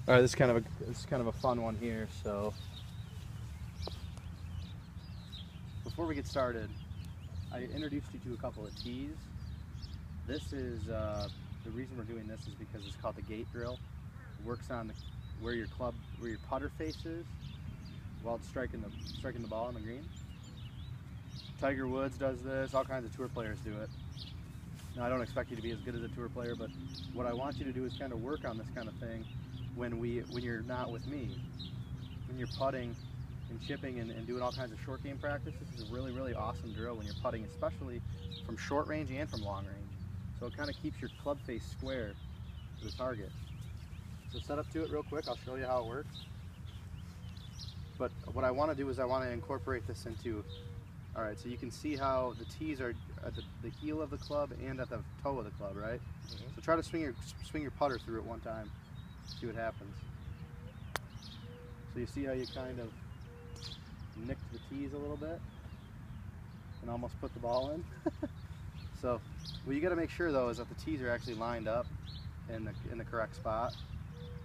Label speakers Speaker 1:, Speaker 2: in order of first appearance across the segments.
Speaker 1: All right, this is kind of a fun one here. So before we get started, I introduced you to a couple of tees. This is the reason we're doing this is because it's called the gate drill. It works on where your putter face is while it's striking the ball on the green. Tiger Woods does this. All kinds of tour players do it. Now I don't expect you to be as good as a tour player, but what I want you to do is kind of work on this kind of thing when you're not with me. When you're putting and chipping and doing all kinds of short game practice, this is a really, really awesome drill when you're putting, especially from short range and from long range. So it kind of keeps your club face square to the target. So set up to it real quick, I'll show you how it works. But what I want to do is I want to incorporate this into, all right, so you can see how the tees are at the heel of the club and at the toe of the club, right? Mm-hmm. So try to swing your putter through it one time, see what happens. So you see how you kind of nicked the tees a little bit and almost put the ball in. So what you got to make sure though is that the tees are actually lined up in the correct spot.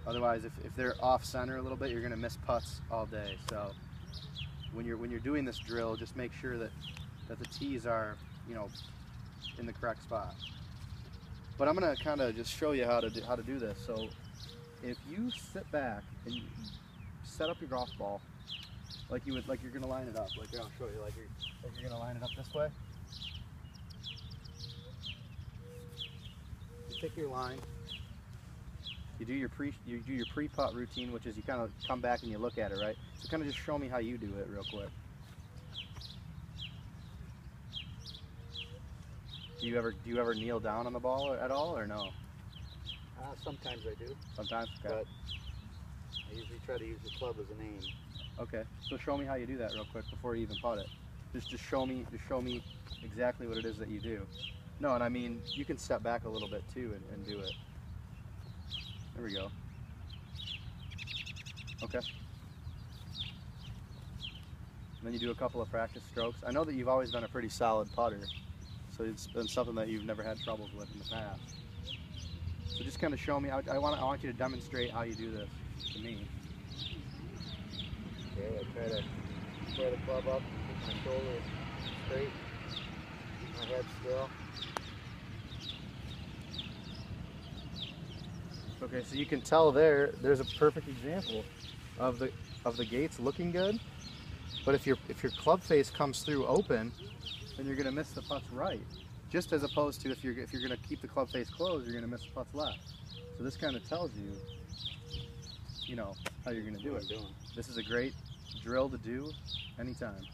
Speaker 1: Otherwise, if they're off center a little bit, you're going to miss putts all day. So when you're doing this drill, just make sure that the tees are, you know, in the correct spot. But I'm going to kind of just show you how to do this. So if you sit back and you set up your golf ball like you're going to line it up. Like I'll show you, like you're going to line it up this way. You pick your line. You do your pre-putt routine, which is you kind of come back and you look at it, right? So kind of just show me how you do it real quick. Do you ever kneel down on the ball at all, or no?
Speaker 2: Sometimes I do.
Speaker 1: Sometimes, okay.
Speaker 2: But I usually try to use the club as an aim.
Speaker 1: Okay, so show me how you do that real quick before you even putt it. Just show me exactly what it is that you do. No, and I mean you can step back a little bit too and do it. There we go. Okay. And then you do a couple of practice strokes. I know that you've always been a pretty solid putter, so it's been something that you've never had troubles with in the past. So just kind of show me. I want you to demonstrate how you do this to me.
Speaker 2: Okay, I try to square the club up, keep my shoulders straight, keep my head still.
Speaker 1: Okay, so you can tell there's a perfect example of the gates looking good. But if your club face comes through open, then you're gonna miss the putts right. Just as opposed to if you're gonna keep the club face closed, you're gonna miss the putts left. So this kind of tells you, you know, how you're gonna do it. This is a great drill to do anytime.